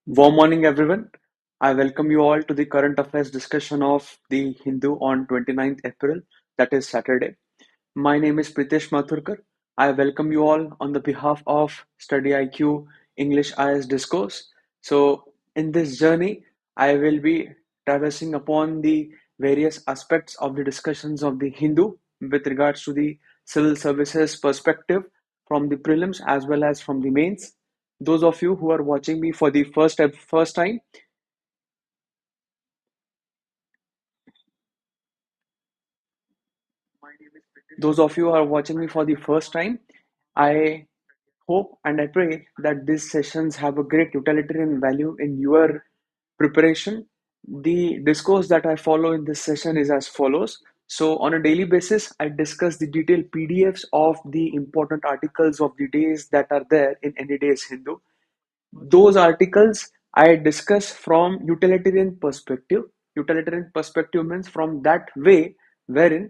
Warm morning, everyone. I welcome you all to the current affairs discussion of the Hindu on 29th April, that is Saturday. My name is Pritesh Mathurkar. I welcome you all on the behalf of StudyIQ English IAS Discourse. So, in this journey, I will be traversing upon the various aspects of the discussions of the Hindu with regards to the civil services perspective from the prelims as well as from the mains. Those of you who are watching me for the first time, those of you who are watching me for the first time, I hope and I pray that these sessions have a great utilitarian value in your preparation. The discourse that I follow in this session is as follows. So, on a daily basis, I discuss the detailed PDFs of the important articles of the days that are there in any day's Hindu. Those articles I discuss from utilitarian perspective. Utilitarian perspective means from that way wherein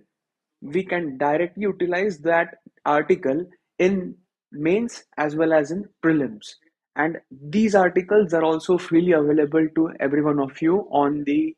we can directly utilize that article in mains as well as in prelims. And these articles are also freely available to every one of you on the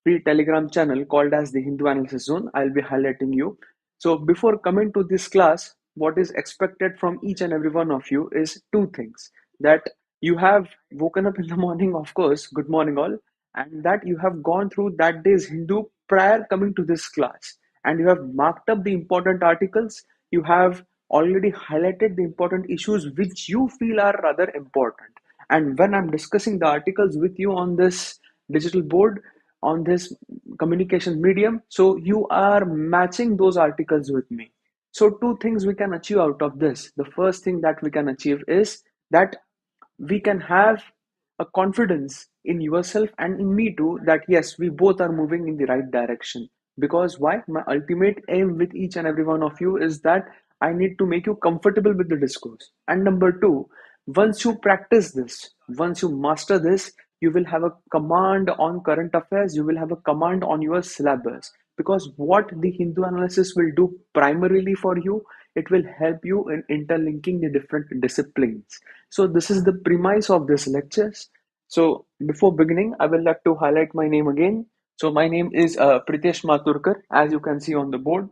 free Telegram channel called as the Hindu Analysis Zone. I'll be highlighting you. So before coming to this class, what is expected from each and every one of you is two things. That you have woken up in the morning, of course, good morning all, and that you have gone through that day's Hindu prior coming to this class, and you have marked up the important articles. You have already highlighted the important issues which you feel are rather important. And when I'm discussing the articles with you on this digital board, on this communication medium, so you are matching those articles with me. So two things we can achieve out of this. The first thing that we can achieve is that we can have a confidence in yourself and in me too, that yes, we both are moving in the right direction. Because why? My ultimate aim with each and every one of you is that I need to make you comfortable with the discourse. And number two, once you practice this, once you master this, you will have a command on current affairs, you will have a command on your syllabus. Because what the Hindu analysis will do primarily for you, it will help you in interlinking the different disciplines. So this is the premise of this lectures. So before beginning, I will like to highlight my name again. So my name is Pritesh Mathurkar, as you can see on the board.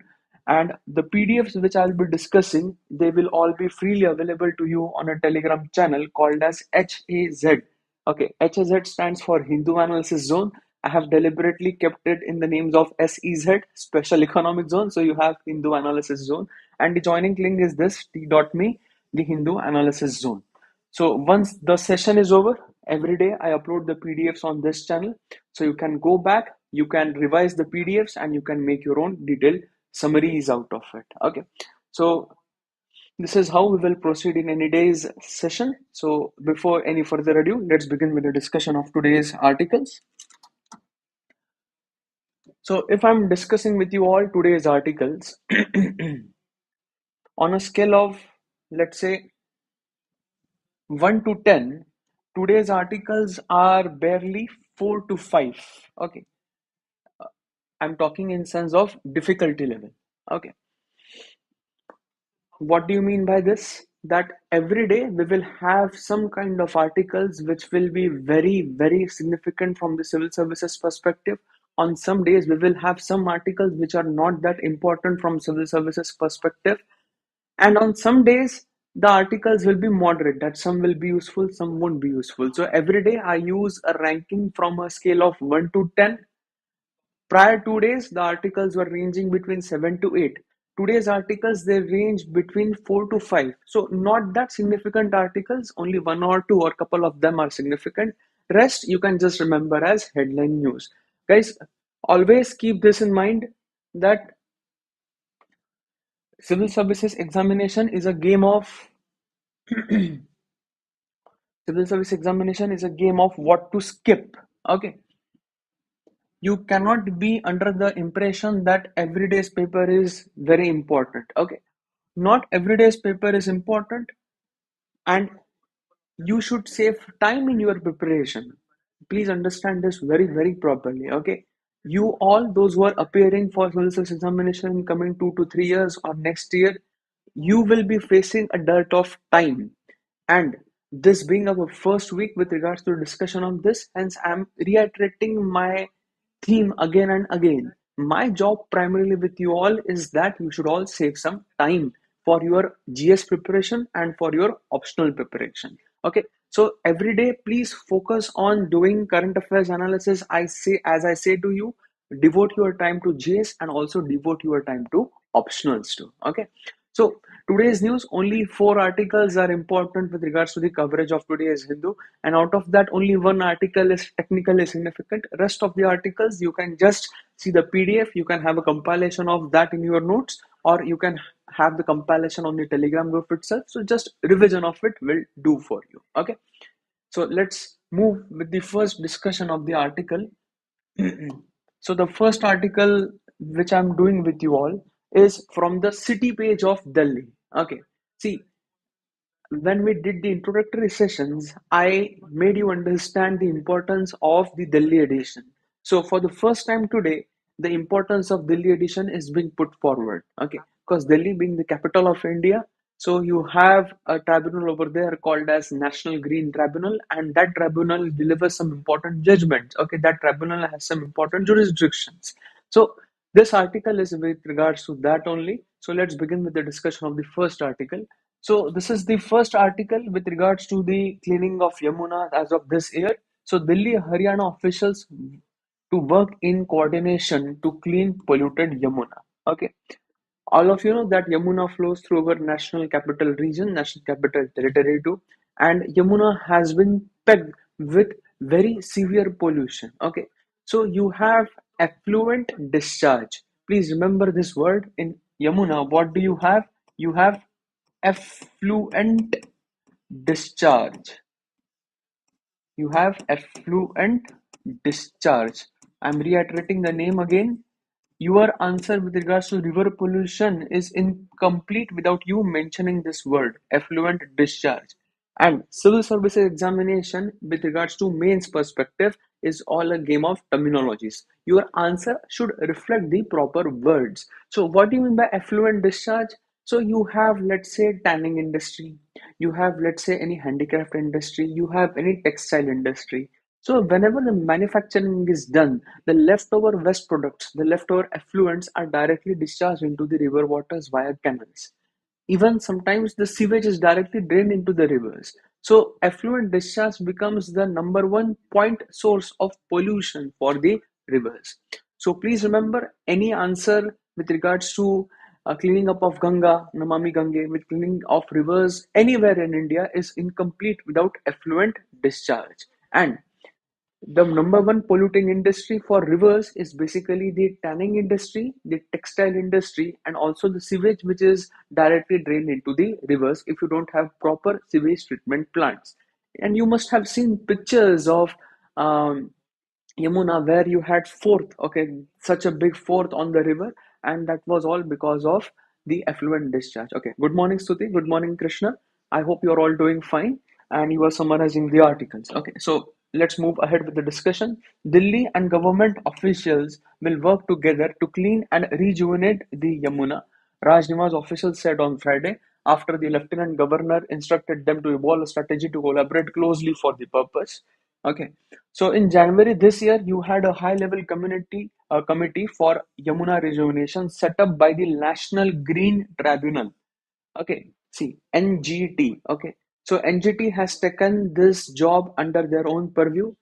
And the PDFs which I'll be discussing, they will all be freely available to you on a Telegram channel called as HAZ. Okay, HAZ stands for Hindu Analysis Zone. I have deliberately kept it in the names of SEZ, Special Economic Zone. So you have Hindu Analysis Zone. And the joining link is this t.me, the Hindu Analysis Zone. So once the session is over, every day I upload the PDFs on this channel. So you can go back, you can revise the PDFs, and you can make your own detailed summaries out of it. Okay. So this is how we will proceed in any day's session. So before any further ado, let's begin with the discussion of today's articles. So if I'm discussing with you all today's articles on a scale of, let's say, 1 to 10, today's articles are barely 4 to 5. Okay, I'm talking in sense of difficulty level. Okay, what do you mean by this? That every day we will have some kind of articles which will be very, very significant from the civil services perspective. On some days, we will have some articles which are not that important from civil services perspective. And on some days, the articles will be moderate, that some will be useful, some won't be useful. So every day I use a ranking from a scale of 1 to 10. Prior 2 days, the articles were ranging between 7 to 8. Today's articles, they range between 4 to 5. So not that significant articles, only one or two or couple of them are significant. Rest you can just remember as headline news. Guys, always keep this in mind that civil services examination is a game of civil service examination is a game of what to skip. Okay, you cannot be under the impression that everyday's paper is very important. Okay, not everyday's paper is important, and you should save time in your preparation. Please understand this very, very properly. Okay, you all those who are appearing for civil service examination in coming 2 to 3 years or next year, you will be facing a dearth of time. And this being our first week with regards to discussion on this, hence I'm reiterating my theme again and again. My job primarily with you all is that you should all save some time for your GS preparation and for your optional preparation. Okay, so every day please focus on doing current affairs analysis. I say to you, devote your time to GS and also devote your time to optionals too. Okay, so today's news, only four articles are important with regards to the coverage of today's Hindu, and out of that, only one article is technically significant. Rest of the articles, you can just see the PDF, you can have a compilation of that in your notes, or you can have the compilation on the Telegram group itself. So just revision of it will do for you. Okay. So let's move with the first discussion of the article. So the first article which I'm doing with you all is from the city page of Delhi. Okay. See, when we did the introductory sessions, I made you understand the importance of the Delhi edition. So for the first time today, the importance of Delhi edition is being put forward. Okay, because Delhi being the capital of India, so you have a tribunal over there called as National Green Tribunal, and that tribunal delivers some important judgments. Okay, that tribunal has some important jurisdictions. So this article is with regards to that only. So let's begin with the discussion of the first article. So this is the first article with regards to the cleaning of Yamuna as of this year. So Delhi, Haryana officials to work in coordination to clean polluted Yamuna. Okay. All of you know that Yamuna flows through our national capital region, national capital territory too, and Yamuna has been pegged with very severe pollution. Okay. So you have effluent discharge. Please remember this word in Yamuna. What do you have? You have effluent discharge. You have effluent discharge. I'm reiterating the name again. Your answer with regards to river pollution is incomplete without you mentioning this word, effluent discharge. And civil services examination with regards to mains perspective is all a game of terminologies. Your answer should reflect the proper words. So what do you mean by effluent discharge? So you have, let's say, tanning industry, you have, let's say, any handicraft industry, you have any textile industry. So whenever the manufacturing is done, the leftover waste products, the leftover effluents are directly discharged into the river waters via canals. Even sometimes the sewage is directly drained into the rivers. So effluent discharge becomes the number one point source of pollution for the rivers. So please remember, any answer with regards to cleaning up of Ganga, Namami Gange, with cleaning of rivers anywhere in India is incomplete without effluent discharge. And the number one polluting industry for rivers is basically the tanning industry, the textile industry, and also the sewage, which is directly drained into the rivers if you don't have proper sewage treatment plants. And you must have seen pictures of Yamuna where you had fourth, okay, such a big fourth on the river, and that was all because of the effluent discharge. Okay, good morning, Stuti. Good morning, Krishna. I hope you're all doing fine and you are summarizing the articles. Okay, so let's move ahead with the discussion. Delhi and government officials will work together to clean and rejuvenate the Yamuna. Raj Niwas officials said on Friday after the Lieutenant Governor instructed them to evolve a strategy to collaborate closely for the purpose. Okay, so in January this year, you had a high-level community committee for Yamuna rejuvenation set up by the National Green Tribunal. Okay, see, NGT. Okay, so NGT has taken this job under their own purview.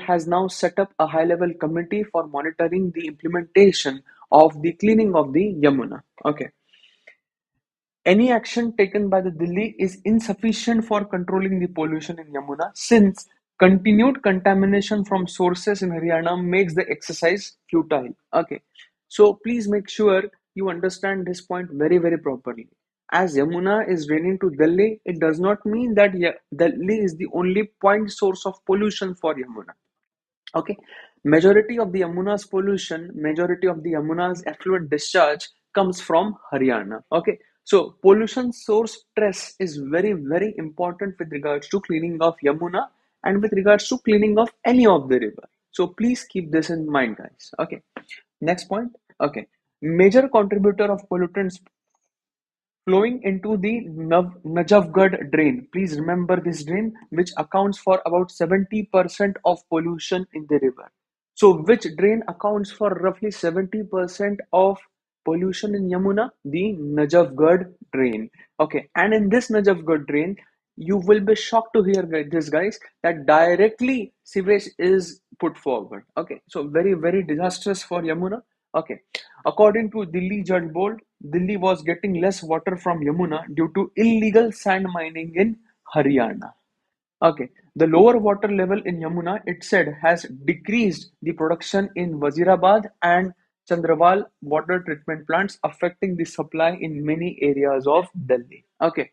Has now set up a high-level committee for monitoring the implementation of the cleaning of the Yamuna. Okay, any action taken by the Delhi is insufficient for controlling the pollution in Yamuna since continued contamination from sources in Haryana makes the exercise futile. Okay, so please make sure you understand this point very, very properly. As Yamuna is draining to Delhi, it does not mean that Delhi is the only point source of pollution for Yamuna. Okay, majority of the Yamuna's effluent discharge comes from Haryana. Okay, so pollution source stress is very, very important with regards to cleaning of Yamuna and with regards to cleaning of any of the river. So please keep this in mind, guys. Okay, next point. Okay, major contributor of pollutants. flowing into the Najafgarh drain. Please remember this drain, which accounts for about 70% of pollution in the river. So, which drain accounts for roughly 70% of pollution in Yamuna? The Najafgarh drain. Okay, and in this Najafgarh drain, you will be shocked to hear this, guys, that directly sewage is put forward. Okay, so very disastrous for Yamuna. Okay, according to Delhi Jal Board, Delhi was getting less water from Yamuna due to illegal sand mining in Haryana. Okay, the lower water level in Yamuna, it said, has decreased the production in Wazirabad and Chandrawal water treatment plants, affecting the supply in many areas of Delhi. Okay,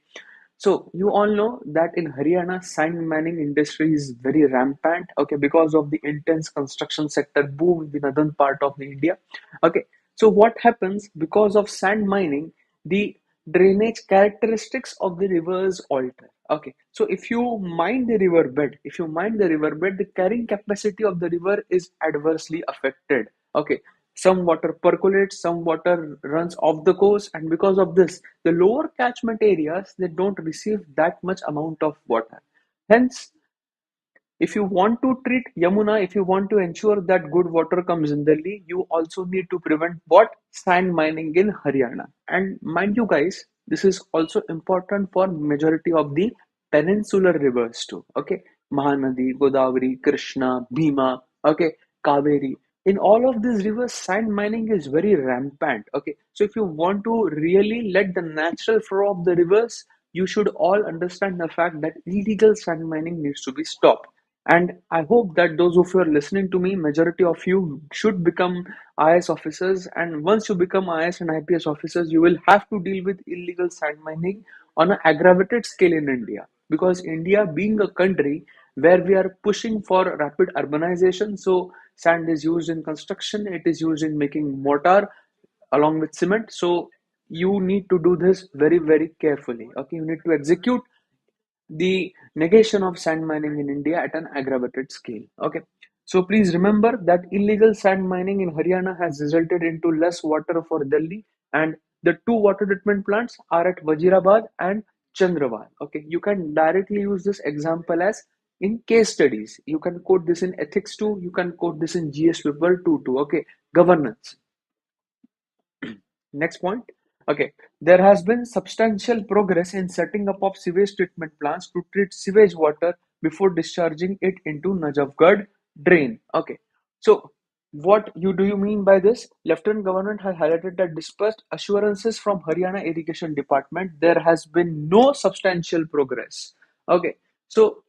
so you all know that in Haryana, sand mining industry is very rampant. Okay, because of the intense construction sector boom in the northern part of the India. Okay, so what happens because of sand mining? The drainage characteristics of the rivers alter. Okay, so if you mine the riverbed, the carrying capacity of the river is adversely affected. Okay, some water percolates, some water runs off the coast, and because of this, the lower catchment areas, they don't receive that much amount of water. Hence, if you want to treat Yamuna, if you want to ensure that good water comes in Delhi, you also need to prevent what? Sand mining in Haryana. And mind you guys, this is also important for majority of the peninsular rivers too. Okay, Mahanadi, Godavari, Krishna, Bhima, okay, Kaveri. In all of these rivers, sand mining is very rampant. Okay, so if you want to really let the natural flow of the rivers, you should all understand the fact that illegal sand mining needs to be stopped. And I hope that those of you are listening to me, majority of you should become IS officers. And once you become IS and IPS officers, you will have to deal with illegal sand mining on an aggravated scale in India. Because India, being a country where we are pushing for rapid urbanization, so sand is used in construction, it is used in making mortar along with cement. So you need to do this very carefully. Okay, you need to execute the negation of sand mining in India at an aggravated scale. Okay, so please remember that illegal sand mining in Haryana has resulted into less water for Delhi, and the two water treatment plants are at Wajirabad and Chandrawal. Okay, you can directly use this example as in case studies. You can quote this in ethics too. You can quote this in GS paper 2 too. Okay, governance. Next point. Okay, there has been substantial progress in setting up of sewage treatment plants to treat sewage water before discharging it into Najafgarh drain. Okay, so what you do you mean by this? Lieutenant Government has highlighted that despite assurances from Haryana Irrigation Department, there has been no substantial progress. Okay, so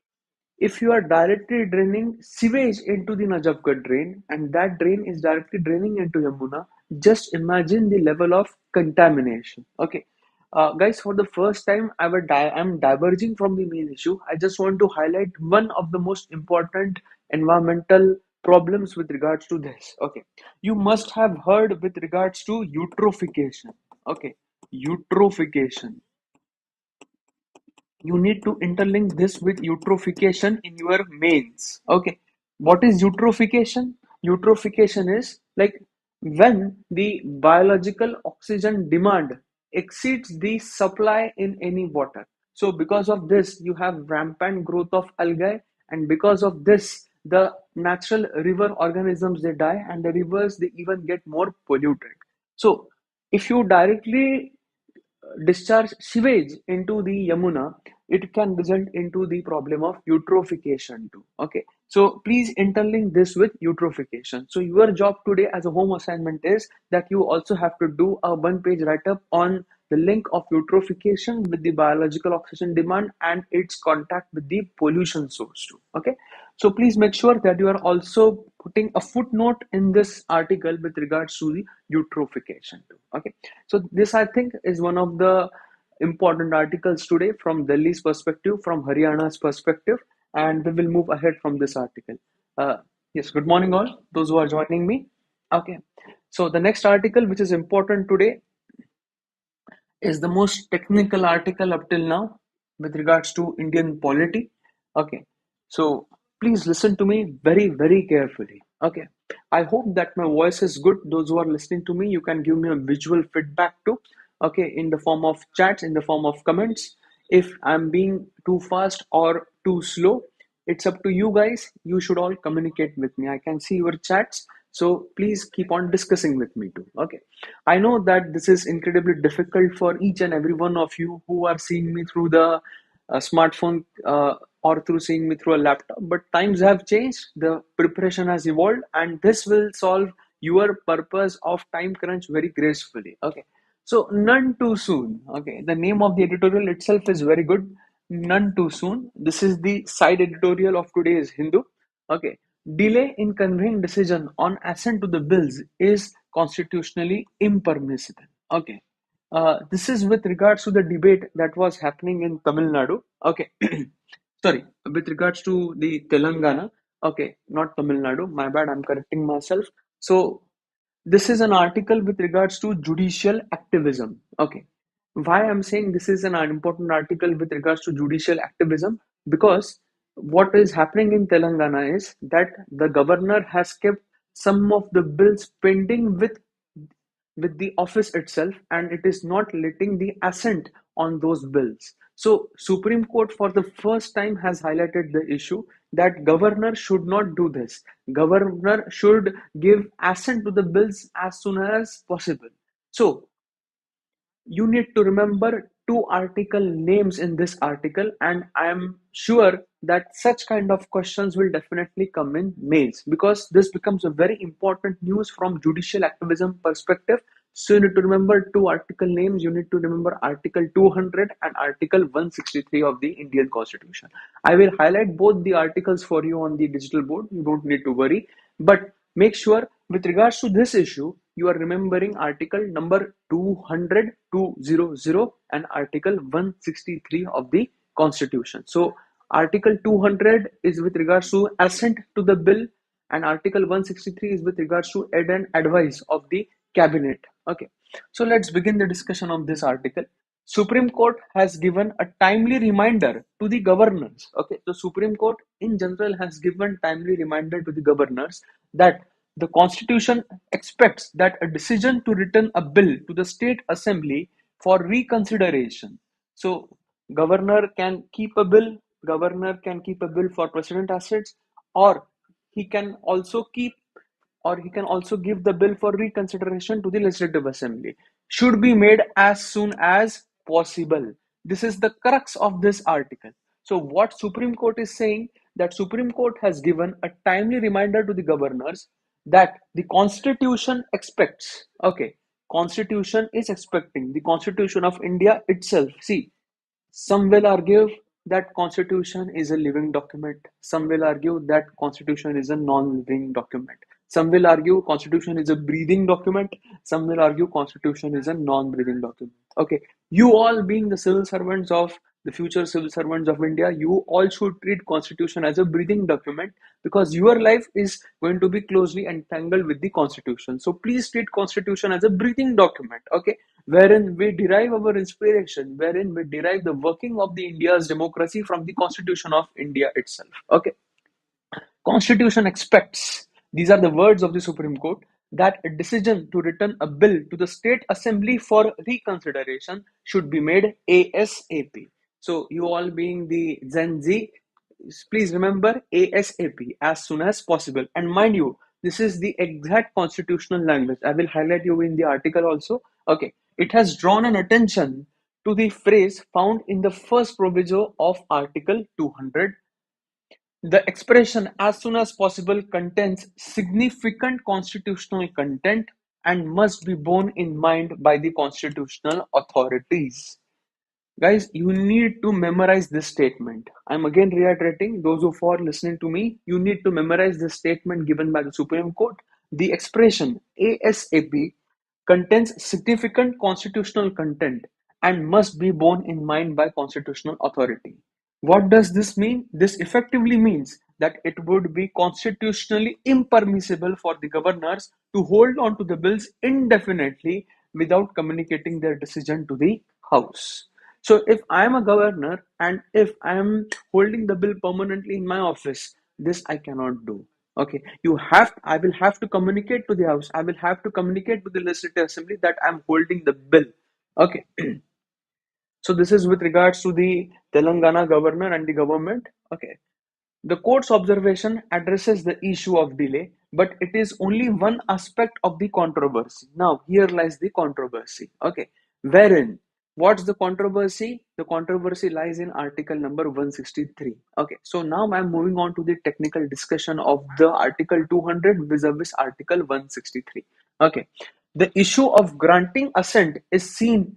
if you are directly draining sewage into the Najafgarh drain and that drain is directly draining into Yamuna, just imagine the level of contamination. Okay, guys, for the first time, I'm diverging from the main issue. I just want to highlight one of the most important environmental problems with regards to this. Okay, you must have heard with regards to eutrophication. Okay, eutrophication, you need to interlink this with eutrophication in your mains. Okay, what is eutrophication? Eutrophication is like when the biological oxygen demand exceeds the supply in any water. So because of this, you have rampant growth of algae, and because of this, the natural river organisms, they die, and the rivers, they even get more polluted. So if you directly discharge sewage into the Yamuna, it can result into the problem of eutrophication too. Okay, so please interlink this with eutrophication. So your job today as a home assignment is that you also have to do a one-page write-up on the link of eutrophication with the biological oxygen demand and its contact with the pollution source too. Okay, so please make sure that you are also putting a footnote in this article with regards to the eutrophication too. Okay, so this I think is one of the important articles today from Delhi's perspective, from Haryana's perspective, and we will move ahead from this article. Yes, good morning all those who are joining me. Okay, so the next article which is important today is the most technical article up till now with regards to Indian polity. Okay, so please listen to me very carefully. Okay, I hope that my voice is good. Those who are listening to me, you can give me a visual feedback too. okay, in the form of chats, in the form of comments. If I'm being too fast or too slow, it's up to you guys. You should all communicate with me. I can see your chats, so please keep on discussing with me too. Okay. I know that this is incredibly difficult for each and every one of you who are seeing me through the smartphone or through seeing me through a laptop, but times have changed, the preparation has evolved, and this will solve your purpose of time crunch very gracefully. Okay. So none too soon. Okay. The name of the editorial itself is very good. None too soon. This is the side editorial of today's Hindu. Okay. Delay in conveying decision on assent to the bills is constitutionally impermissible. Okay. This is with regards to the debate that was happening in Tamil Nadu. Okay. Sorry, with regards to the Telangana. Okay, not Tamil Nadu. My bad, I'm correcting myself. So, this is an article with regards to judicial activism. Okay. Why I'm saying this is an important article with regards to judicial activism? Because what is happening in Telangana is that the governor has kept some of the bills pending with the office itself, and it is not letting the assent on those bills. So Supreme Court for the first time has highlighted the issue that governor should not do this. Governor should give assent to the bills as soon as possible. So you need to remember two article names in this article, and I am sure that such kind of questions will definitely come in mails, because this becomes a very important news from judicial activism perspective. So you need to remember two article names. You need to remember article 200 and article 163 of the Indian Constitution. I will highlight both the articles for you on the digital board. You don't need to worry, but make sure with regards to this issue, you are remembering article number 200, 200 and article 163 of the Constitution. So article 200 is with regards to assent to the bill, and article 163 is with regards to aid and advice of the cabinet. Okay, so let's begin the discussion of this article. Supreme Court has given a timely reminder to the governors. Okay, the Supreme Court in general has given timely reminder to the governors that the Constitution expects that a decision to return a bill to the State Assembly for reconsideration. So, governor can keep a bill, governor can keep a bill for president assets, or he can also keep or he can also give the bill for reconsideration to the Legislative Assembly. Should be made as soon as possible. This is the crux of this article. So what Supreme Court is saying, that Supreme Court has given a timely reminder to the governors that the Constitution expects, okay, Constitution is expecting, the Constitution of India itself. See, some will argue that Constitution is a living document. Some will argue that Constitution is a non-living document. Some will argue Constitution is a breathing document. Some will argue Constitution is a non-breathing document. Okay, you all being the civil servants of the future civil servants of India, you all should treat Constitution as a breathing document, because your life is going to be closely entangled with the Constitution. So please treat Constitution as a breathing document. Okay, wherein we derive our inspiration, wherein we derive the working of the India's democracy from the Constitution of India itself. Okay. Constitution expects, these are the words of the Supreme Court, that a decision to return a bill to the State Assembly for reconsideration should be made ASAP. So you all being the Gen Z, please remember ASAP, as soon as possible. And mind you, this is the exact constitutional language. I will highlight you in the article also. Okay. It has drawn an attention to the phrase found in the first proviso of Article 200. The expression "as soon as possible" contains significant constitutional content and must be borne in mind by the constitutional authorities. Guys, you need to memorize this statement. I'm again reiterating, those who are listening to me, you need to memorize this statement given by the Supreme Court. The expression ASAP contains significant constitutional content and must be borne in mind by constitutional authority. What does this mean? This effectively means that it would be constitutionally impermissible for the governors to hold on to the bills indefinitely without communicating their decision to the House. So if I am a governor and if I am holding the bill permanently in my office, this I cannot do. Okay, I will have to communicate to the House. I will have to communicate to the Legislative Assembly that I'm holding the bill. Okay. So this is with regards to the Telangana governor and the government. Okay. The court's observation addresses the issue of delay, but it is only one aspect of the controversy. Now, here lies the controversy. Okay. Wherein, what's the controversy? The controversy lies in article number 163. Okay. So now I'm moving on to the technical discussion of the article 200 vis-a-vis article 163. Okay. The issue of granting assent is seen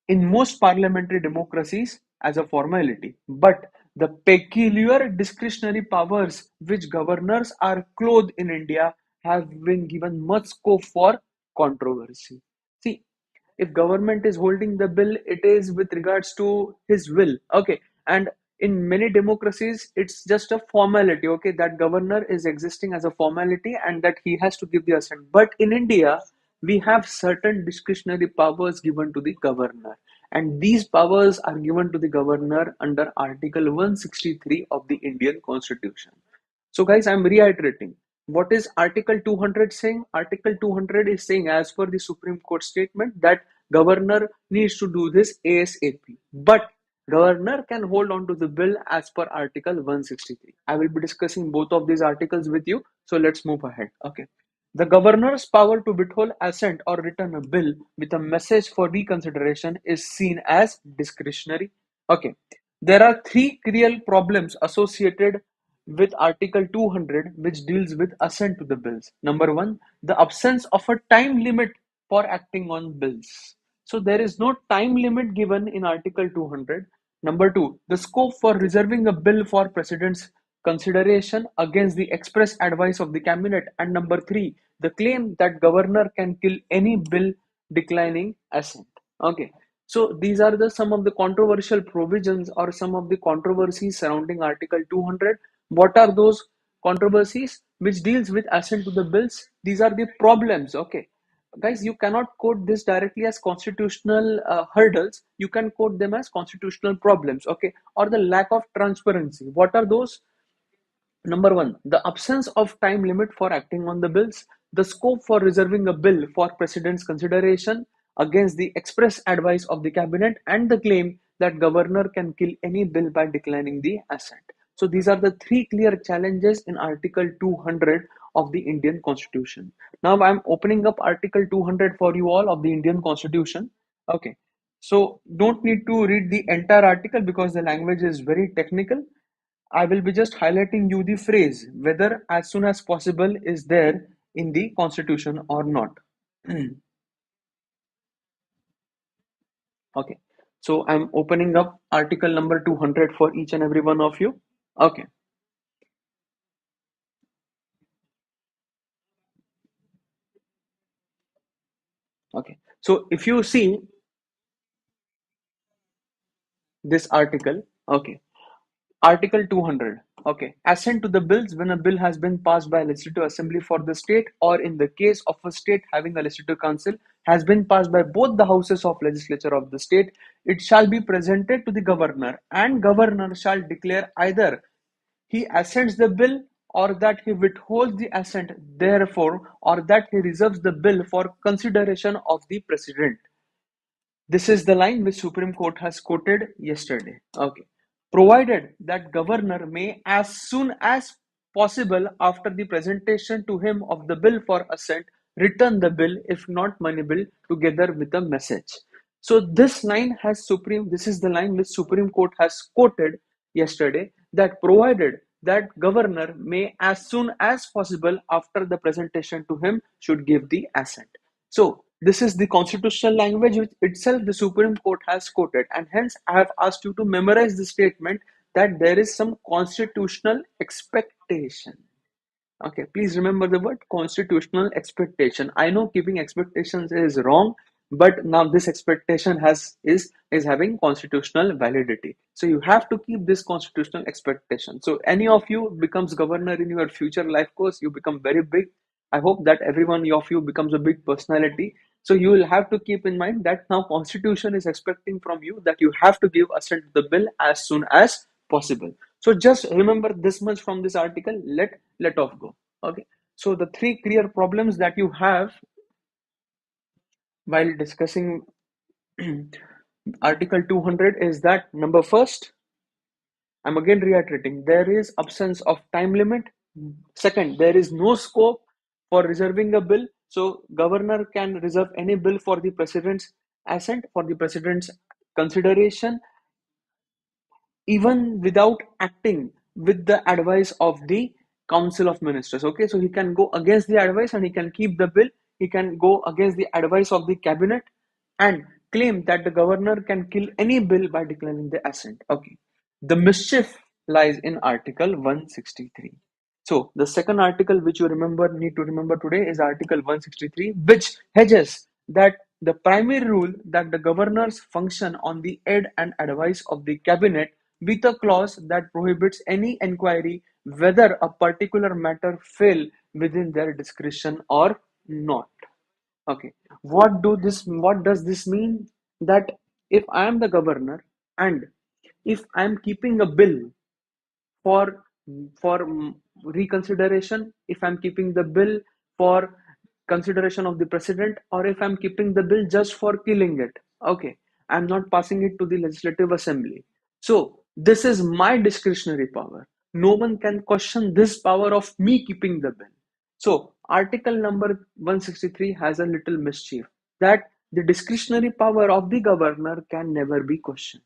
in most parliamentary democracies as a formality, but the peculiar discretionary powers which governors are clothed in India have been given much scope for controversy. See, if government is holding the bill, it is with regards to his will. Okay. And in many democracies, it's just a formality. Okay. That governor is existing as a formality and that he has to give the assent. But in India, we have certain discretionary powers given to the governor. And these powers are given to the governor under Article 163 of the Indian Constitution. So, guys, I'm reiterating. What is Article 200 saying? Article 200 is saying, as per the Supreme Court statement, that governor needs to do this ASAP. But governor can hold on to the bill as per Article 163. I will be discussing both of these articles with you. So let's move ahead. Okay. The governor's power to withhold assent or return a bill with a message for reconsideration is seen as discretionary. Okay. There are three real problems associated with Article 200, which deals with assent to the bills. Number one, the absence of a time limit for acting on bills. So there is no time limit given in Article 200. Number two, the scope for reserving a bill for President's consideration against the express advice of the cabinet. And number three, the claim that governor can kill any bill declining assent. Okay. So these are the some of the controversial provisions or some of the controversies surrounding Article 200. What are those controversies which deals with assent to the bills? These are the problems. Okay, guys, you cannot quote this directly as constitutional hurdles. You can quote them as constitutional problems. Okay, or the lack of transparency. What are those? Number one, the absence of time limit for acting on the bills, the scope for reserving a bill for President's consideration against the express advice of the cabinet, and the claim that governor can kill any bill by declining the assent. So these are the three clear challenges in Article 200 of the Indian Constitution. Now I'm opening up Article 200 for you all of the Indian Constitution. Okay. So don't need to read the entire article because the language is very technical. I will be just highlighting you the phrase whether as soon as possible is there in the constitution or not. Okay. So I'm opening up article number 200 for each and every one of you. Okay. Okay. So if you see this article, okay. Article 200. Okay. Assent to the bills when a bill has been passed by a legislative assembly for the state, or in the case of a state having a legislative council, has been passed by both the houses of legislature of the state, it shall be presented to the governor, and governor shall declare either he assents the bill or that he withholds the assent therefore, or that he reserves the bill for consideration of the president. This is the line which Supreme Court has quoted yesterday. Okay. Provided that governor may, as soon as possible after the presentation to him of the bill for assent, return the bill, if not money bill, together with a message. So this is the line which Supreme Court has quoted yesterday, that provided that governor may, as soon as possible after the presentation to him, should give the assent. So this is the constitutional language which itself the Supreme Court has quoted, and hence I have asked you to memorize the statement that there is some constitutional expectation. Okay, please remember the word constitutional expectation. I know keeping expectations is wrong, but now this expectation is having constitutional validity. So you have to keep this constitutional expectation. So any of you becomes governor in your future life course, you become very big. I hope that every one of you becomes a big personality. So you will have to keep in mind that now constitution is expecting from you that you have to give assent to the bill as soon as possible. So just remember this much from this article. Let off go. Okay. So the three clear problems that you have while discussing Article 200 is that number first, I'm again reiterating, there is absence of time limit. Second, there is no scope for reserving a bill. So governor can reserve any bill for the president's assent, for the president's consideration, even without acting with the advice of the council of ministers. Okay, so he can go against the advice and he can keep the bill. He can go against the advice of the cabinet and claim that the governor can kill any bill by declaring the assent. Okay, the mischief lies in article 163. So the second article which you need to remember today is article 163, which hedges that the primary rule that the governors function on the aid and advice of the cabinet, with a clause that prohibits any inquiry whether a particular matter fell within their discretion or not. Okay, what does this mean? That if I am the governor and if I am keeping a bill for for reconsideration, if I'm keeping the bill for consideration of the president, or if I'm keeping the bill just for killing it, okay, I'm not passing it to the legislative assembly. So this is my discretionary power. No one can question this power of me keeping the bill. So article number 163 has a little mischief, that the discretionary power of the governor can never be questioned.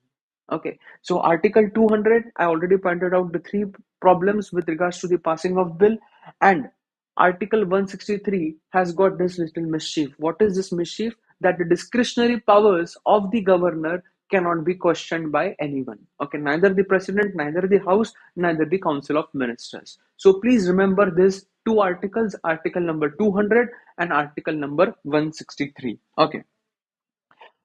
Okay, so Article 200, I already pointed out the three problems with regards to the passing of bill, and Article 163 has got this little mischief. What is this mischief? That the discretionary powers of the governor cannot be questioned by anyone. Okay, neither the president, neither the house, neither the council of ministers. So please remember these two articles, article number 200 and article number 163. Okay.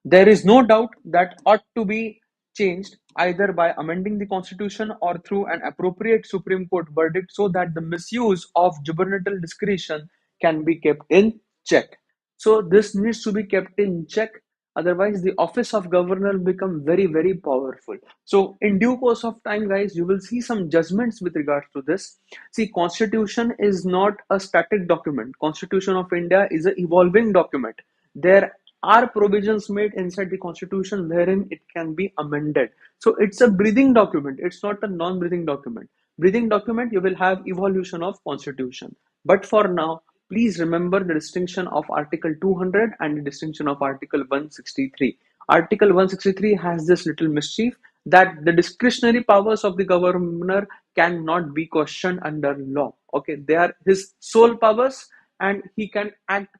There is no doubt that ought to be changed either by amending the constitution or through an appropriate Supreme Court verdict, so that the misuse of gubernatorial discretion can be kept in check. So this needs to be kept in check. Otherwise, the office of governor will become very, very powerful. So in due course of time, guys, you will see some judgments with regards to this. See, constitution is not a static document. Constitution of India is an evolving document. There are provisions made inside the constitution wherein it can be amended. So it's a breathing document, it's not a non-breathing document. Breathing document, you will have evolution of constitution, but for now please remember the distinction of article 200 and the distinction of article 163. Article 163 has this little mischief, that the discretionary powers of the governor cannot be questioned under law. Okay, they are his sole powers, and he can act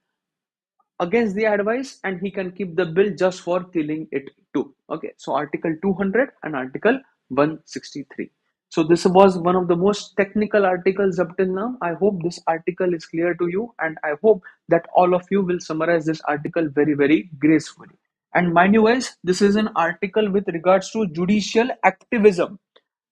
against the advice and he can keep the bill just for killing it too. Okay, so article 200 and article 163. So this was one of the most technical articles up till now. I hope this article is clear to you, and I hope that all of you will summarize this article very, very gracefully. And mind you guys, this is an article with regards to judicial activism.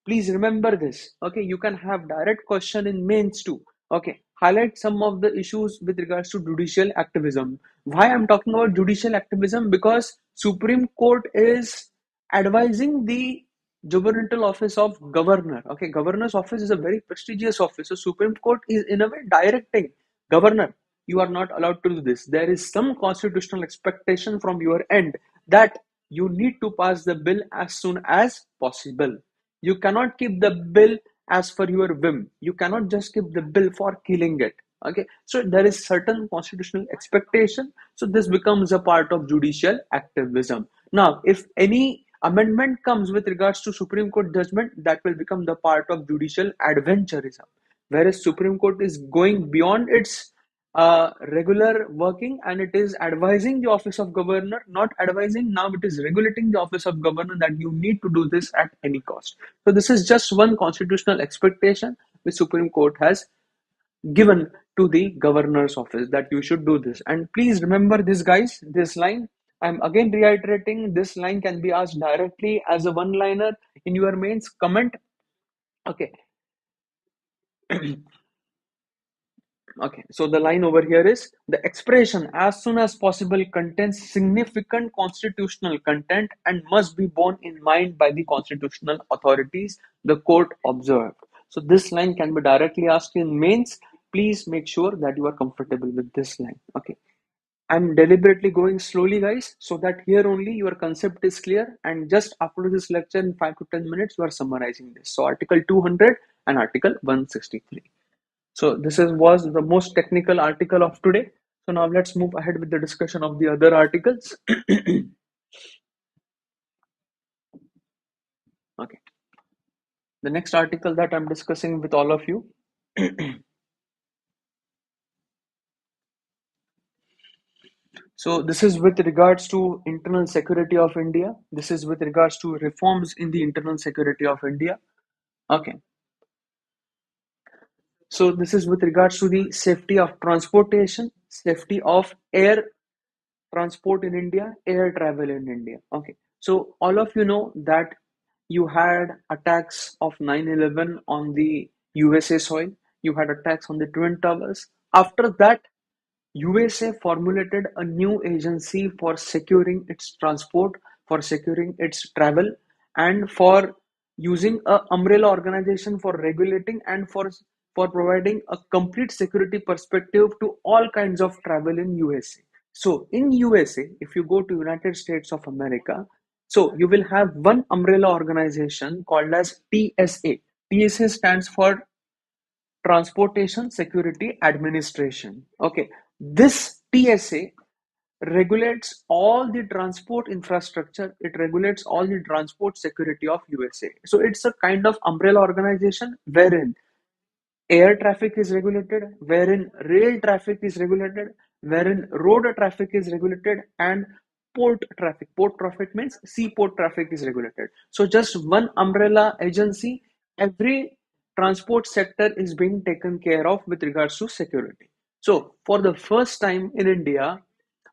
Please remember this. Okay, you can have direct question in mains too. Okay, highlight some of the issues with regards to judicial activism. Why I'm talking about judicial activism? Because Supreme Court is advising the gubernatorial office of governor. Okay, governor's office is a very prestigious office. So Supreme Court is in a way directing governor, you are not allowed to do this. There is some constitutional expectation from your end that you need to pass the bill as soon as possible. You cannot keep the bill as per your whim. You cannot just keep the bill for killing it. Okay, so there is certain constitutional expectation. So this becomes a part of judicial activism. Now, if any amendment comes with regards to Supreme Court judgment, that will become the part of judicial adventurism. Whereas Supreme Court is going beyond its regular working, and it is advising the office of governor, not advising, now it is regulating the office of governor that you need to do this at any cost. So this is just one constitutional expectation which Supreme Court has given to the governor's office, that you should do this. And please remember this, guys, this line, I'm again reiterating, this line can be asked directly as a one liner in your mains comment. Okay. Okay, so the line over here is, the expression as soon as possible contains significant constitutional content and must be borne in mind by the constitutional authorities, the court observed. So this line can be directly asked in mains. Please make sure that you are comfortable with this line. Okay. I'm deliberately going slowly, guys, so that here only your concept is clear. And just after this lecture, in 5 to 10 minutes, you are summarizing this. So, Article 200 and Article 163. So, was the most technical article of today. So, now let's move ahead with the discussion of the other articles. Okay. The next article that I'm discussing with all of you. So this is with regards to internal security of India. This is with regards to reforms in the internal security of India. Okay. So this is with regards to the safety of transportation, safety of air transport in India, air travel in India. Okay. So all of you know that you had attacks of 9/11 on the USA soil. You had attacks on the Twin Towers. After that, USA formulated a new agency for securing its transport, for securing its travel, and for using a umbrella organization for regulating and for providing a complete security perspective to all kinds of travel in USA. So in USA, if you go to United States of America, so you will have one umbrella organization called as TSA. TSA stands for Transportation Security Administration. Okay, this TSA regulates all the transport infrastructure, it regulates all the transport security of USA. So it's a kind of umbrella organization wherein air traffic is regulated, wherein rail traffic is regulated, wherein road traffic is regulated, and port traffic. Port traffic means seaport traffic is regulated. So just one umbrella agency, every transport sector is being taken care of with regards to security. So for the first time in India,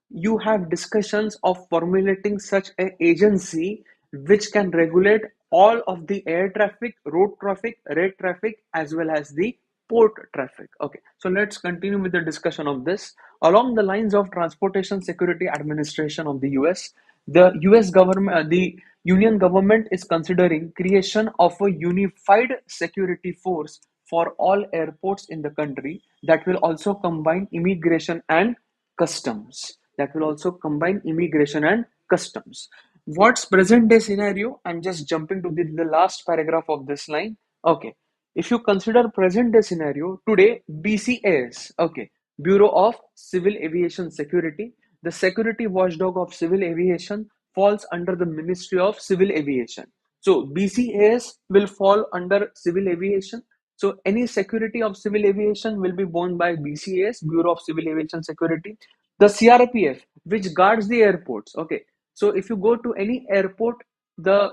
you have discussions of formulating such an agency which can regulate all of the air traffic, road traffic, rail traffic, as well as the port traffic. Okay, so let's continue with the discussion of this. Along the lines of Transportation Security Administration of the US, the US government, the Union government is considering creation of a unified security force for all airports in the country that will also combine immigration and customs. That will also combine immigration and customs. What's present day scenario? I'm just jumping to the last paragraph of this line. Okay. If you consider present day scenario, today BCAS, okay, Bureau of Civil Aviation Security, the security watchdog of civil aviation falls under the Ministry of Civil Aviation. So BCAS will fall under civil aviation. So any security of civil aviation will be borne by BCAS, Bureau of Civil Aviation Security. The CRPF, which guards the airports. Okay. So if you go to any airport, the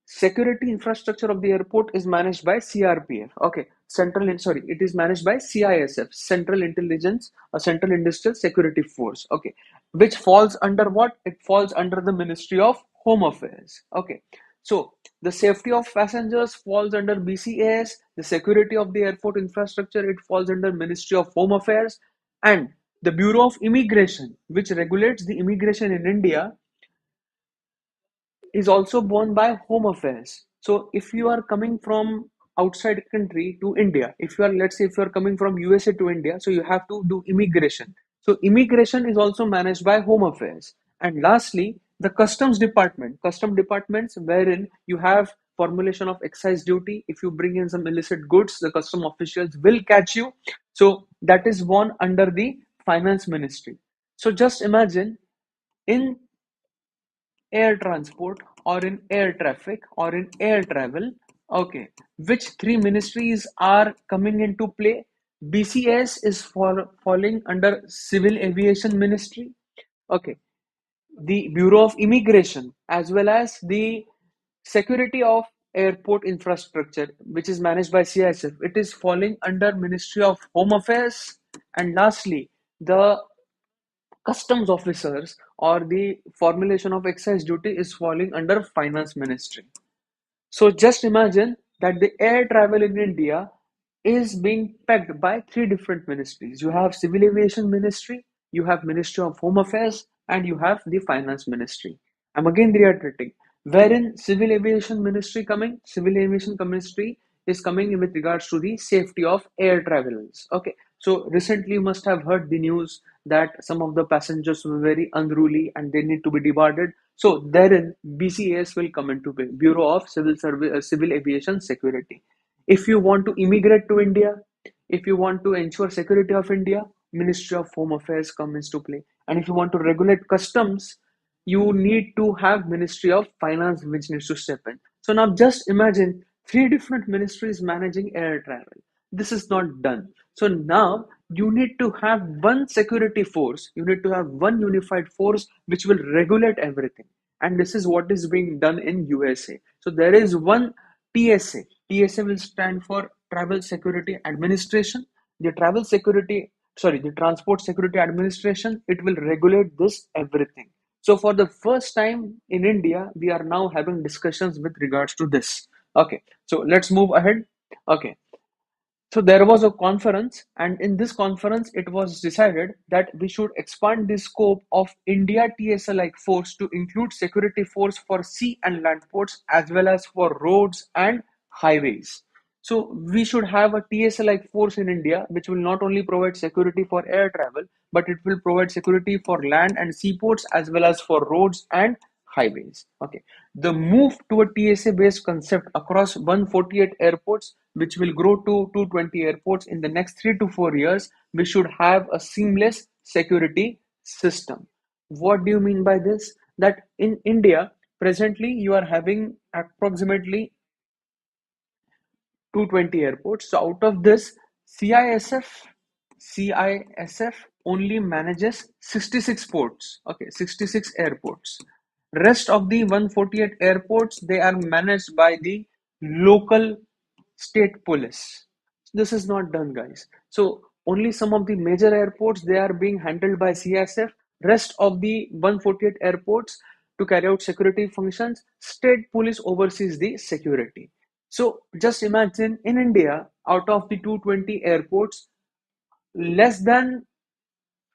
security infrastructure of the airport is managed by CRPF. Okay, it is managed by CISF, Central Intelligence, Central Industrial Security Force. Okay, which falls under what? It falls under the Ministry of Home Affairs. Okay, so the safety of passengers falls under BCAS. The security of the airport infrastructure, it falls under Ministry of Home Affairs, and the Bureau of Immigration, which regulates the immigration in India, is also borne by Home Affairs. So if you are coming from outside country to India, if you are, let's say, if you are coming from USA to India, so you have to do immigration. So immigration is also managed by Home Affairs. And lastly, the Customs Department, custom departments wherein you have formulation of excise duty. If you bring in some illicit goods, the custom officials will catch you. So that is borne under the Finance Ministry. So just imagine, in air transport or in air traffic or in air travel, okay, which three ministries are coming into play? BCS is falling under Civil Aviation Ministry. Okay, the Bureau of Immigration as well as the security of airport infrastructure, which is managed by CISF, it is falling under Ministry of Home Affairs. And lastly, the customs officers or the formulation of excise duty is falling under Finance Ministry. So just imagine that the air travel in India is being pegged by three different ministries. You have Civil Aviation Ministry, you have Ministry of Home Affairs, and you have the Finance Ministry. I'm again reiterating, wherein Civil Aviation Ministry is coming in with regards to the safety of air travelers. Okay, so recently you must have heard the news that some of the passengers were very unruly and they need to be debarred. So therein BCAS will come into play, Bureau of Civil Aviation Security. If you want to immigrate to India, if you want to ensure security of India, Ministry of Home Affairs comes into play. And if you want to regulate customs, you need to have Ministry of Finance which needs to step in. So now just imagine three different ministries managing air travel. This is not done. So now you need to have one security force, you need to have one unified force which will regulate everything. And this is what is being done in USA. So there is one TSA. TSA will stand for Travel Security Administration. The Travel Security, sorry, the Transport Security Administration, it will regulate this everything. So for the first time in India, we are now having discussions with regards to this. Okay, so let's move ahead. Okay, so there was a conference, and in this conference, it was decided that we should expand the scope of India TSA-like force to include security force for sea and land ports as well as for roads and highways. So we should have a TSA-like force in India, which will not only provide security for air travel, but it will provide security for land and seaports as well as for roads and highways. Okay. The move to a TSA-based concept across 148 airports, which will grow to 220 airports in the next 3 to 4 years, we should have a seamless security system. What do you mean by this? That in India, presently you are having approximately 220 airports. So out of this, CISF CISF only manages 66 ports. Okay, 66 airports. Rest of the 148 airports, they are managed by the local state police. This is not done, guys. So only some of the major airports, they are being handled by CISF. Rest of the 148 airports, to carry out security functions, state police oversees the security. So just imagine, in India, out of the 220 airports, less than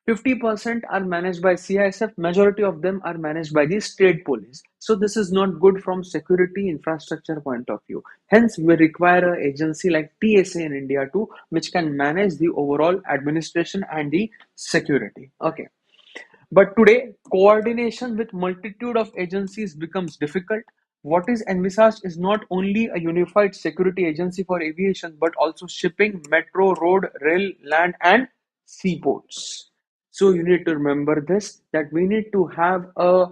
50% are managed by CISF, majority of them are managed by the state police. So this is not good from security infrastructure point of view. Hence, we require an agency like TSA in India too, which can manage the overall administration and the security. Okay. But today, coordination with multitude of agencies becomes difficult. What is envisaged is not only a unified security agency for aviation, but also shipping, metro, road, rail, land, and seaports. So you need to remember this, that we need to have a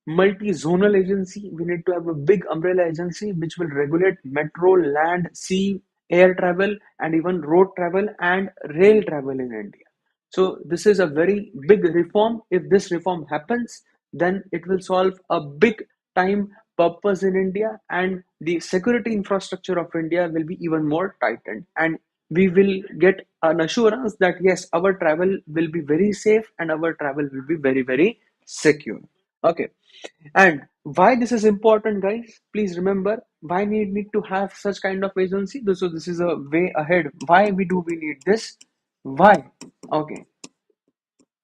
multi-zonal agency. We need to have a big umbrella agency which will regulate metro, land, sea, air travel, and even road travel and rail travel in India. So this is a very big reform. If this reform happens, then it will solve a big time purpose in India, and the security infrastructure of India will be even more tightened. And we will get an assurance that yes, our travel will be very safe and our travel will be very, very secure. Okay. And why this is important, guys? Please remember why we need to have such kind of agency. So this is a way ahead. Why we need this? Why? Okay.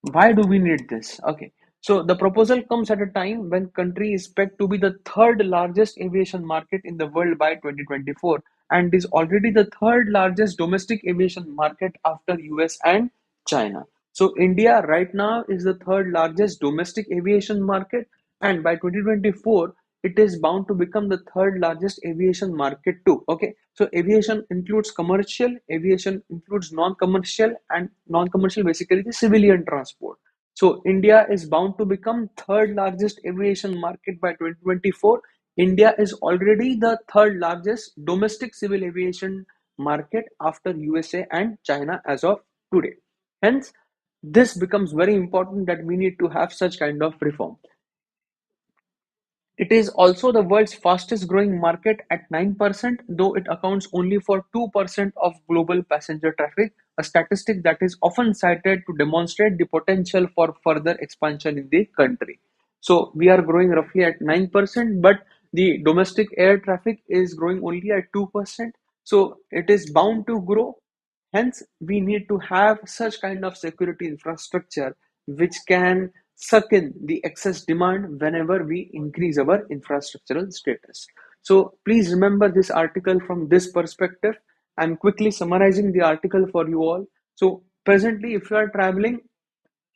Why do we need this? Okay. So the proposal comes at a time when country is expect to be the third largest aviation market in the world by 2024 and is already the third largest domestic aviation market after US and China. So India right now is the third largest domestic aviation market, and by 2024 it is bound to become the third largest aviation market too. Okay, so aviation includes commercial, aviation includes non-commercial, and non-commercial basically the civilian transport. So India is bound to become third largest aviation market by 2024. India is already the third largest domestic civil aviation market after USA and China as of today. Hence, this becomes very important that we need to have such kind of reform. It is also the world's fastest growing market at 9%, though it accounts only for 2% of global passenger traffic, a statistic that is often cited to demonstrate the potential for further expansion in the country. So we are growing roughly at 9%, but the domestic air traffic is growing only at 2%. So it is bound to grow. Hence, we need to have such kind of security infrastructure which can suck in the excess demand whenever we increase our infrastructural status. So please remember this article from this perspective. I'm quickly summarizing the article for you all. So presently, if you are traveling,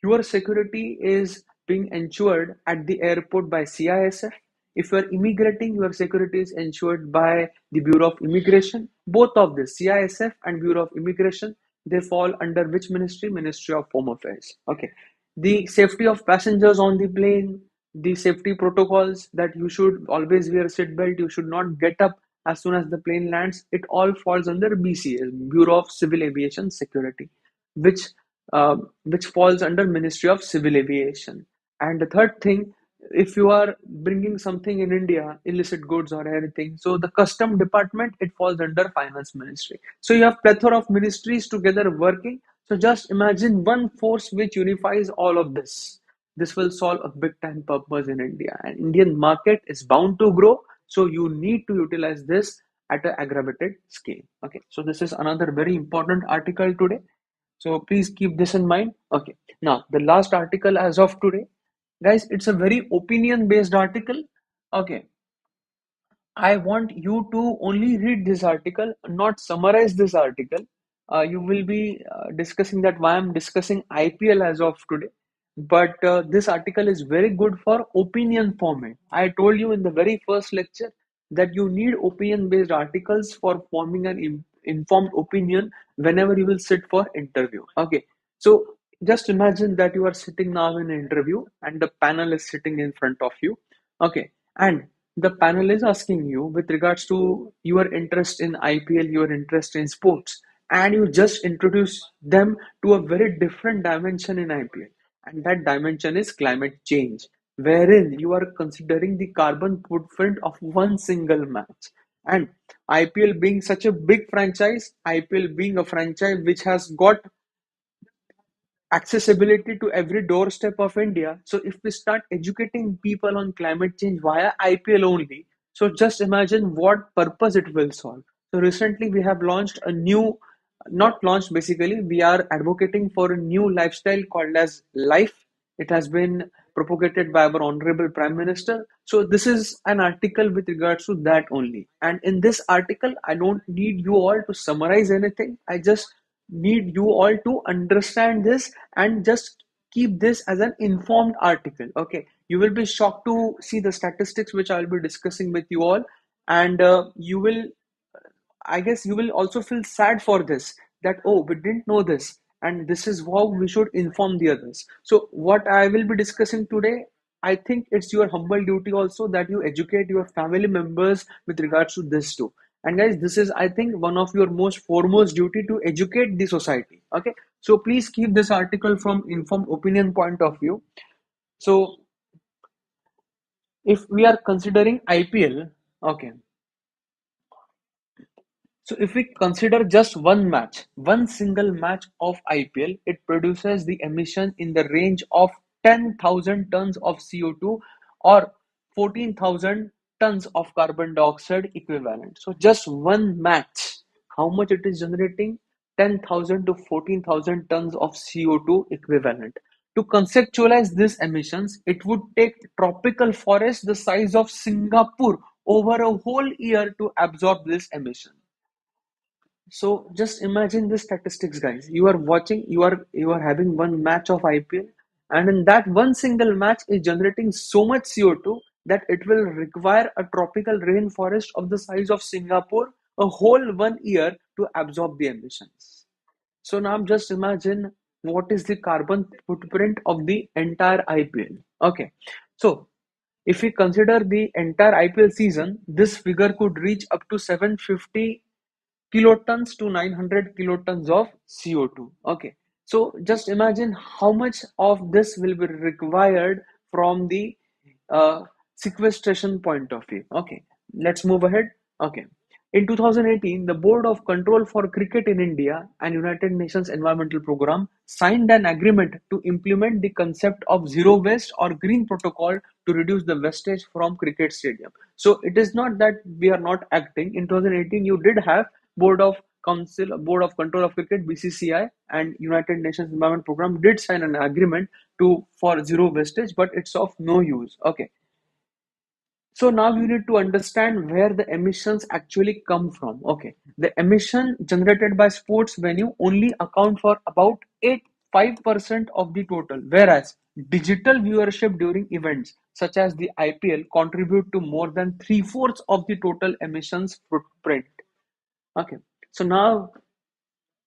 Your security is being ensured at the airport by CISF. If you are immigrating, your security is ensured by the Bureau of Immigration. Both of this, CISF and Bureau of Immigration, they fall under which ministry? Ministry of Home Affairs. Okay. The safety of passengers on the plane, the safety protocols that you should always wear a seatbelt, you should not get up as soon as the plane lands, it all falls under BCS, Bureau of Civil Aviation Security, which uh, which falls under Ministry of Civil Aviation. And the third thing, if you are bringing something in India, illicit goods or anything, so the custom department, it falls under Finance Ministry. So you have plethora of ministries together working. So just imagine one force which unifies all of this. This will solve a big time purpose in India. And Indian market is bound to grow. So you need to utilize this at an aggravated scale. Okay. So this is another very important article today. So please keep this in mind. Okay. Now the last article as of today, guys, it's a very opinion based article. Okay. I want you to only read this article, not summarize this article. You will be discussing that why I'm discussing IPL as of today. But this article is very good for opinion format. I told you in the very first lecture that you need opinion based articles for forming an informed opinion whenever you will sit for interview. Okay. So just imagine that you are sitting now in an interview and the panel is sitting in front of you. Okay. And the panel is asking you with regards to your interest in IPL, your interest in sports, and you just introduce them to a very different dimension in IPL, and that dimension is climate change, wherein you are considering the carbon footprint of one single match. And IPL being such a big franchise, IPL being a franchise which has got accessibility to every doorstep of India. So if we start educating people on climate change via IPL only, so just imagine what purpose it will solve. So recently we have launched a new, not launched basically, we are advocating for a new lifestyle called as life. It has been propagated by our honorable prime minister. So this is an article with regards to that only. And in this article, I don't need you all to summarize anything. I just need you all to understand this and just keep this as an informed article. Okay, you will be shocked to see the statistics which I'll be discussing with you all, and you will, I guess you will also feel sad for this, that oh, we didn't know this, and this is how we should inform the others. So what I will be discussing today, I think it's your humble duty also that you educate your family members with regards to this too. And guys, this is, I think, one of your most foremost duty to educate the society. Okay, so please keep this article from informed opinion point of view. So if we are considering IPL, okay, so if we consider just one match, one single match of IPL, it produces the emission in the range of 10,000 tons of CO2 or 14,000 tons of carbon dioxide equivalent. So just one match, how much it is generating? 10,000 to 14,000 tons of CO2 equivalent. To conceptualize these emissions, it would take tropical forests the size of Singapore over a whole year to absorb this emission. So just imagine the statistics, guys. You are watching, you are having one match of IPL, and in that one single match is generating so much CO2 that it will require a tropical rainforest of the size of Singapore a whole 1 year to absorb the emissions. So now just imagine what is the carbon footprint of the entire IPL. Okay. So if we consider the entire IPL season, this figure could reach up to 750 kilotons to 900 kilotons of CO2. Okay, so just imagine how much of this will be required from the uh, sequestration point of view. Okay, let's move ahead. Okay, in 2018, the Board of Control for Cricket in India and United Nations Environmental Program signed an agreement to implement the concept of zero waste or green protocol to reduce the wastage from cricket stadium. So it is not that we are not acting. In 2018, you did have Board of Control of Cricket (BCCI) and United Nations Environment Program did sign an agreement to for zero wastage, but it's of no use. Okay, so now you need to understand where the emissions actually come from. Okay, the emission generated by sports venue only account for about 8 5% of the total, whereas digital viewership during events such as the IPL contribute to more than three-fourths of the total emissions footprint. Okay, so now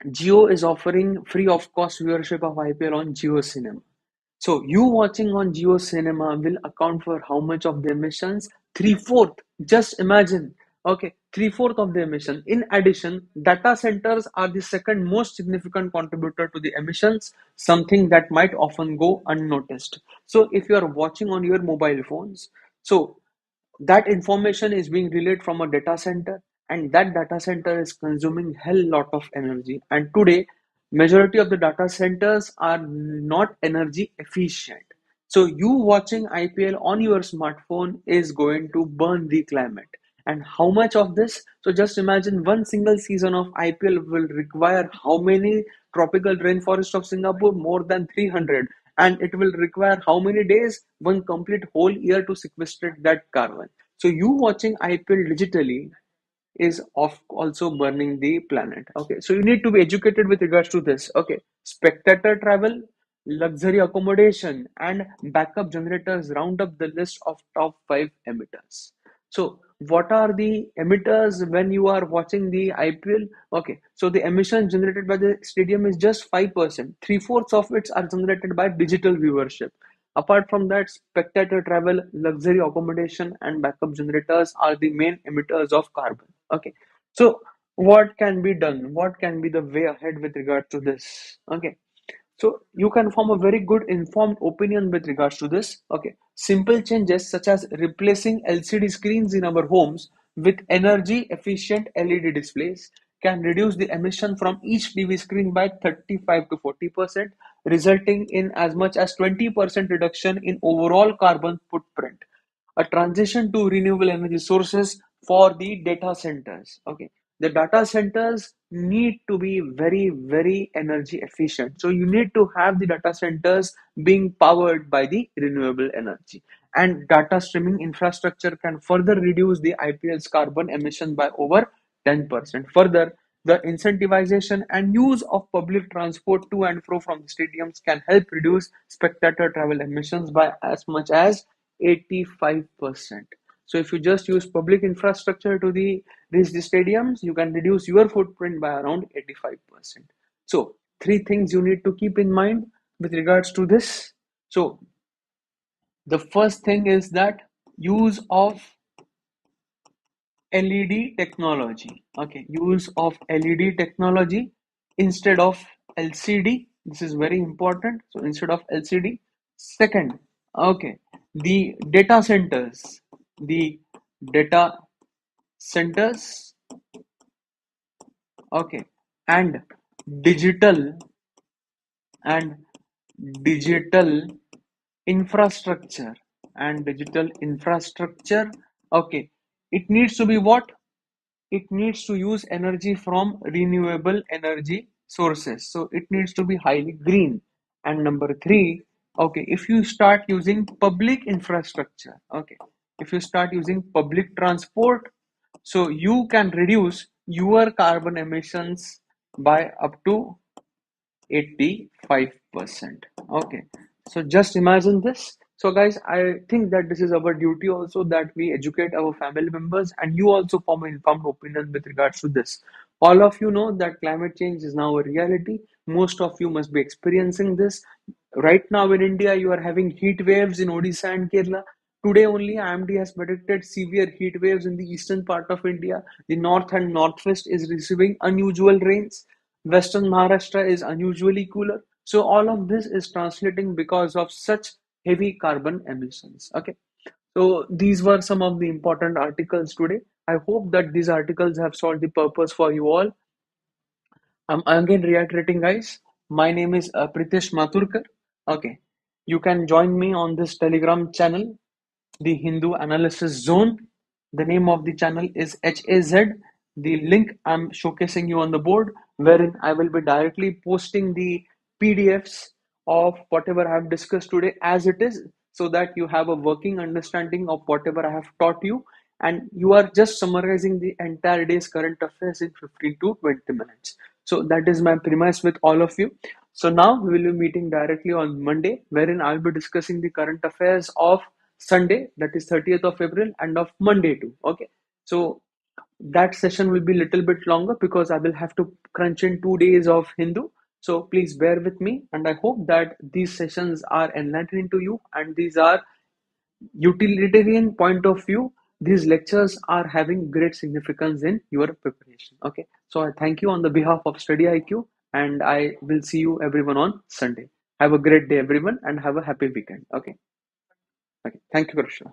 Jio is offering free of cost viewership of IPL on Jio Cinema. So you watching on Jio Cinema will account for how much of the emissions? Three-fourth. Just imagine. Okay, three-fourth of the emission. In addition, data centers are the second most significant contributor to the emissions, something that might often go unnoticed. So if you are watching on your mobile phones, so that information is being relayed from a data center, and that data center is consuming hell lot of energy, and today majority of the data centers are not energy efficient. So you watching IPL on your smartphone is going to burn the climate. And how much of this? So just imagine one single season of IPL will require how many tropical rainforest of Singapore? More than 300. And it will require how many days? One complete whole year to sequestrate that carbon. So you watching IPL digitally is of also burning the planet. Okay, so you need to be educated with regards to this. Okay, spectator travel, luxury accommodation, and backup generators round up the list of top five emitters. So what are the emitters when you are watching the IPL? Okay, so the emission generated by the stadium is just 5%. Three-fourths of it are generated by digital viewership. Apart from that, spectator travel, luxury accommodation, and backup generators are the main emitters of carbon. Okay, so what can be done? What can be the way ahead with regard to this? Okay, so you can form a very good informed opinion with regards to this. Okay, simple changes such as replacing LCD screens in our homes with energy efficient LED displays can reduce the emission from each TV screen by 35 to 40%, resulting in as much as 20% reduction in overall carbon footprint. A transition to renewable energy sources for the data centers. Okay, the data centers need to be very, very energy efficient. So you need to have the data centers being powered by the renewable energy. And data streaming infrastructure can further reduce the IPL's carbon emission by over 10%. Further, the incentivization and use of public transport to and fro from the stadiums can help reduce spectator travel emissions by as much as 85%. So if you just use public infrastructure to reach the stadiums, you can reduce your footprint by around 85%. So three things you need to keep in mind with regards to this. So the first thing is that use of LED technology. Okay, use of LED technology instead of LCD. This is very important. So instead of LCD. Second, okay, the data centers. The data centers. Okay, and digital and digital infrastructure and digital infrastructure. Okay, it needs to be what? It needs to use energy from renewable energy sources. So it needs to be highly green. And number three, okay, if you start using public infrastructure, okay, if you start using public transport, so you can reduce your carbon emissions by up to 85%. Okay, so just imagine this. So guys, I think that this is our duty also, that we educate our family members and you also form an informed opinion with regards to this. All of you know that climate change is now a reality. Most of you must be experiencing this right now. In India, you are having heat waves in Odisha and Kerala. Today only IMD has predicted severe heat waves in the eastern part of India. The north and northwest is receiving unusual rains. Western Maharashtra is unusually cooler. So all of this is translating because of such heavy carbon emissions. Okay. So these were some of the important articles today. I hope that these articles have solved the purpose for you all. I'm again reiterating, guys. My name is Pritesh Mathurkar. Okay. You can join me on this Telegram channel, the Hindu Analysis Zone. The name of the channel is HAZ. The link I'm showcasing you on the board, wherein I will be directly posting the PDFs of whatever I have discussed today as it is, so that you have a working understanding of whatever I have taught you, and you are just summarizing the entire day's current affairs in 15 to 20 minutes. So that is my premise with all of you. So now we will be meeting directly on Monday, wherein I'll be discussing the current affairs of Sunday, that is 30th of April, and of Monday too. Okay. So that session will be a little bit longer because I will have to crunch in 2 days of Hindu. So please bear with me, and I hope that these sessions are enlightening to you, and these are utilitarian point of view. These lectures are having great significance in your preparation. Okay, so I thank you on the behalf of Study IQ, and I will see you everyone on Sunday. Have a great day, everyone, and have a happy weekend. Okay, okay. Thank you, Krishna.